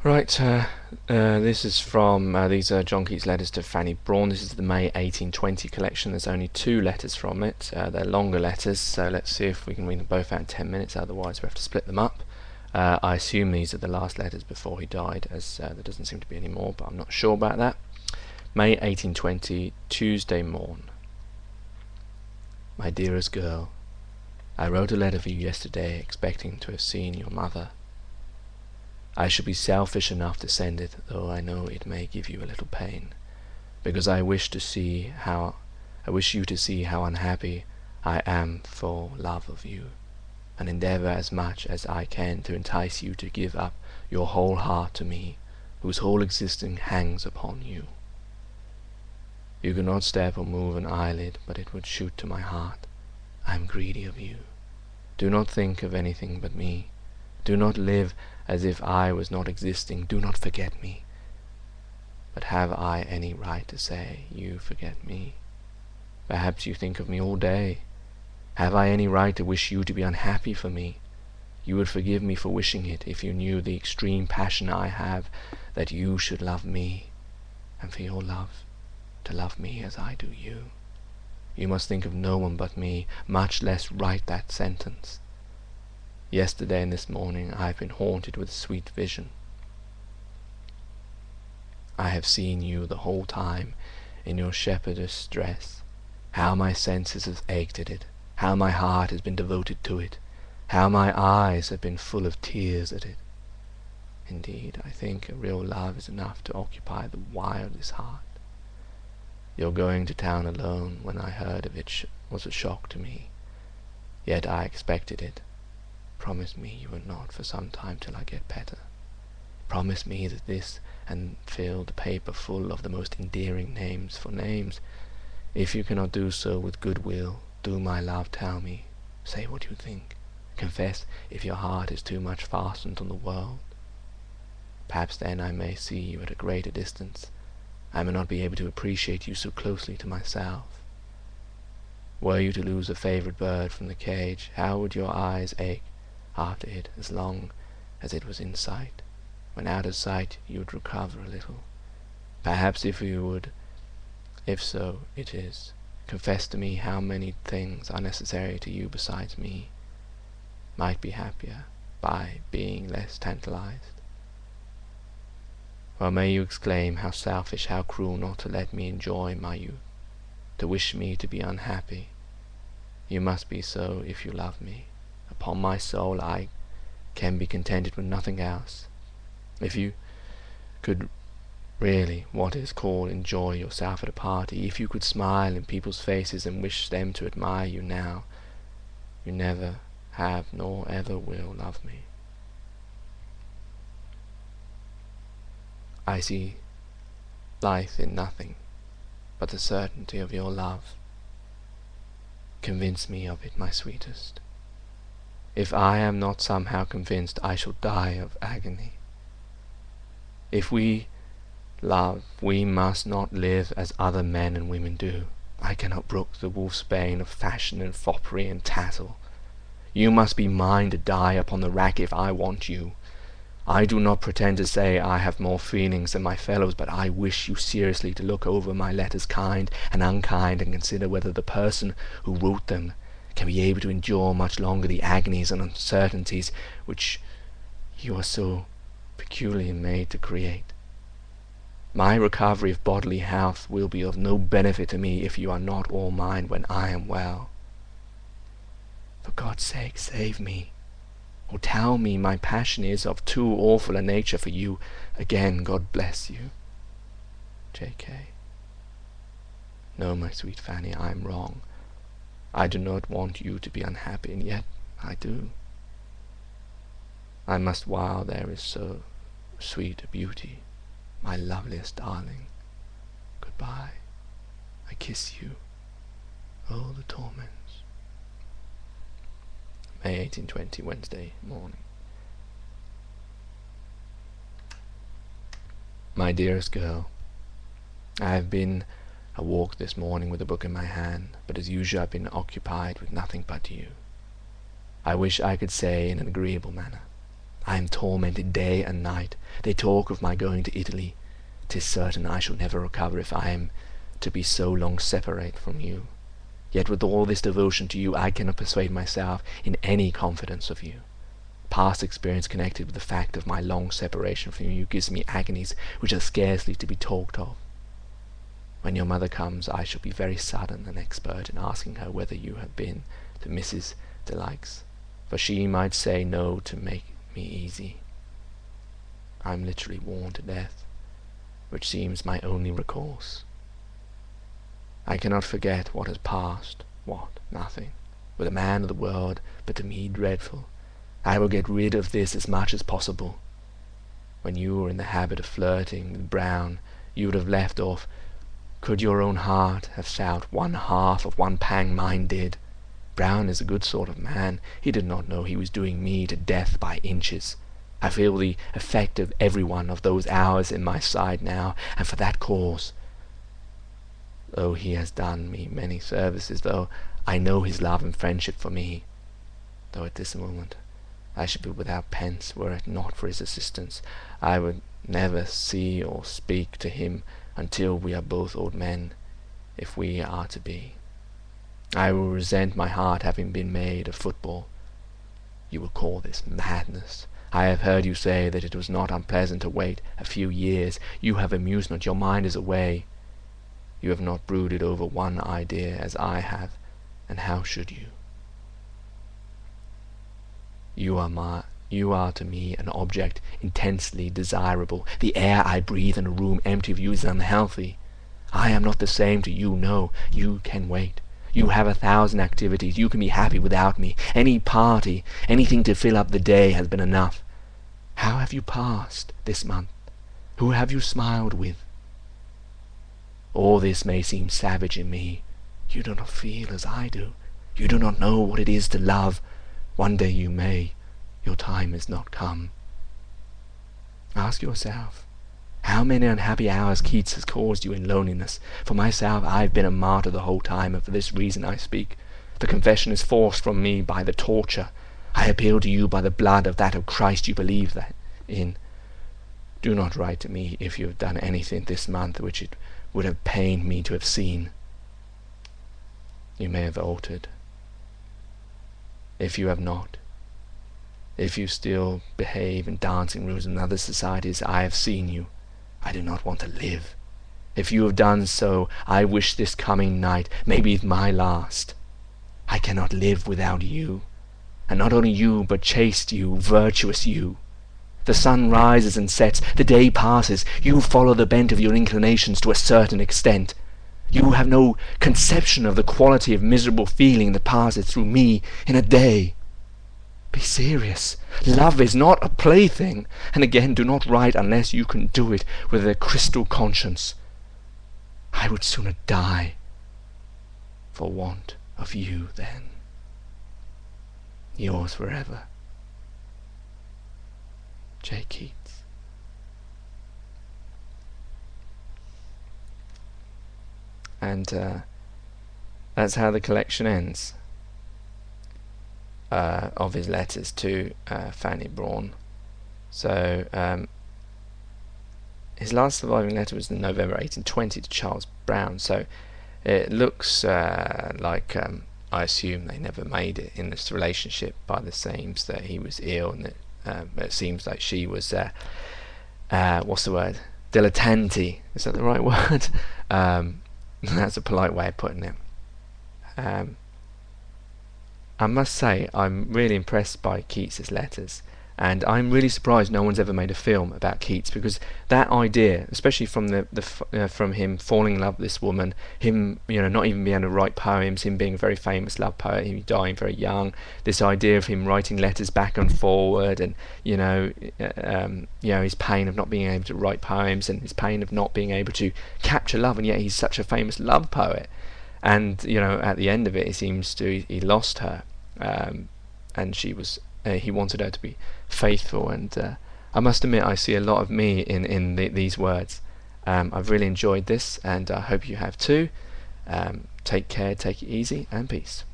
Right, this is from, these are John Keats' letters to Fanny Brawne. This is the May 1820 collection. There's only 2 letters from it. They're longer letters, so let's see if we can read them both out in 10 minutes, otherwise we have to split them up. I assume these are the last letters before he died, as there doesn't seem to be any more, but I'm not sure about that. May 1820, Tuesday morn. My dearest girl, I wrote a letter for you yesterday, expecting to have seen your mother. I should be selfish enough to send it, though I know it may give you a little pain, because I wish you to see how unhappy I am for love of you, and endeavour as much as I can to entice you to give up your whole heart to me, whose whole existence hangs upon you. You could not step or move an eyelid, but it would shoot to my heart. I am greedy of you. Do not think of anything but me. Do not live as if I was not existing. Do not forget me. But have I any right to say you forget me? Perhaps you think of me all day. Have I any right to wish you to be unhappy for me? You would forgive me for wishing it if you knew the extreme passion I have that you should love me, and for your love to love me as I do you. You must think of no one but me, much less write that sentence. Yesterday and this morning I have been haunted with a sweet vision. I have seen you the whole time in your shepherdess dress. How my senses have ached at it, how my heart has been devoted to it, how my eyes have been full of tears at it. Indeed, I think a real love is enough to occupy the wildest heart. Your going to town alone when I heard of it was a shock to me, yet I expected it. Promise me you will not for some time till I get better. Promise me that this, and fill the paper full of the most endearing names for names. If you cannot do so with good will, do my love tell me. Say what you think. Confess if your heart is too much fastened on the world. Perhaps then I may see you at a greater distance. I may not be able to appreciate you so closely to myself. Were you to lose a favourite bird from the cage, how would your eyes ache after it as long as it was in sight? When out of sight you would recover a little. Perhaps if you would, if so it is, confess to me how many things are necessary to you besides me, might be happier by being less tantalized. Well, may you exclaim, how selfish, how cruel not to let me enjoy my youth, to wish me to be unhappy. You must be so if you love me. Upon my soul I can be contented with nothing else. If you could really, what is called, enjoy yourself at a party, if you could smile in people's faces and wish them to admire you now, you never have nor ever will love me. I see life in nothing but the certainty of your love. Convince me of it, my sweetest. If I am not somehow convinced, I shall die of agony. If we love, we must not live as other men and women do. I cannot brook the wolf's bane of fashion and foppery and tattle. You must be mine to die upon the rack if I want you. I do not pretend to say I have more feelings than my fellows, but I wish you seriously to look over my letters, kind and unkind, and consider whether the person who wrote them can be able to endure much longer the agonies and uncertainties which you are so peculiarly made to create. My recovery of bodily health will be of no benefit to me if you are not all mine when I am well. For God's sake, save me. Or tell me my passion is of too awful a nature for you. Again, God bless you. J.K. No, my sweet Fanny, I am wrong. I do not want you to be unhappy, and yet I do. I must while there is so sweet a beauty, my loveliest darling. Goodbye. I kiss you. Oh, the torments. May 1820, Wednesday morning. My dearest girl, I have been a walk this morning with a book in my hand, but as usual I have been occupied with nothing but you. I wish I could say in an agreeable manner, I am tormented day and night. They talk of my going to Italy. 'Tis certain I shall never recover if I am to be so long separate from you. Yet with all this devotion to you, I cannot persuade myself in any confidence of you. Past experience connected with the fact of my long separation from you gives me agonies which are scarcely to be talked of. When your mother comes, I shall be very sudden and expert in asking her whether you have been to Mrs. Delikes, for she might say no to make me easy. I am literally worn to death, which seems my only recourse. I cannot forget what has passed. What? Nothing. With a man of the world, but to me dreadful. I will get rid of this as much as possible. When you were in the habit of flirting with Brawne, you would have left off. Could your own heart have felt one half of one pang mine did? Brawne is a good sort of man. He did not know he was doing me to death by inches. I feel the effect of every one of those hours in my side now, and for that cause. Though he has done me many services, though I know his love and friendship for me, though at this moment I should be without pence were it not for his assistance, I would never see or speak to him until we are both old men, if we are to be. I will resent my heart having been made a football. You will call this madness. I have heard you say that it was not unpleasant to wait a few years. You have amusement, your mind is away. You have not brooded over one idea as I have, and how should you? You are to me an object intensely desirable. The air I breathe in a room empty of you is unhealthy. I am not the same to you, no, you can wait. You have 1,000 activities. You can be happy without me. Any party, anything to fill up the day has been enough. How have you passed this month? Who have you smiled with? All this may seem savage in me. You do not feel as I do. You do not know what it is to love. One day you may. Your time is not come. Ask yourself, how many unhappy hours Keats has caused you in loneliness. For myself, I have been a martyr the whole time, and for this reason I speak. The confession is forced from me by the torture. I appeal to you by the blood of that of Christ you believe that in. Do not write to me if you have done anything this month which it would have pained me to have seen. You may have altered. If you have not, if you still behave in dancing rooms and other societies, I have seen you. I do not want to live. If you have done so, I wish this coming night may be my last. I cannot live without you, and not only you, but chaste you, virtuous you. The sun rises and sets, the day passes, you follow the bent of your inclinations to a certain extent. You have no conception of the quality of miserable feeling that passes through me in a day. Be serious. Love is not a plaything. And again, do not write unless you can do it with a crystal conscience. I would sooner die for want of you then. Yours forever, J. Keats. And that's how the collection ends. Of his letters to Fanny Brawne. So his last surviving letter was in November 1820 to Charles Brawne, so it looks like I assume they never made it in this relationship, by the seams that he was ill, and it seems like she was what's the word, dilettante, is that the right word? That's a polite way of putting it. I must say, I'm really impressed by Keats's letters, and I'm really surprised no one's ever made a film about Keats, because that idea, especially from from him falling in love with this woman, him not even being able to write poems, him being a very famous love poet, him dying very young, this idea of him writing letters back and forward, and his pain of not being able to write poems, and his pain of not being able to capture love, and yet he's such a famous love poet. And at the end of it, it seems he lost her, and she was he wanted her to be faithful. And I must admit, I see a lot of me in these words. I've really enjoyed this, and I hope you have too. Take care, take it easy, and peace.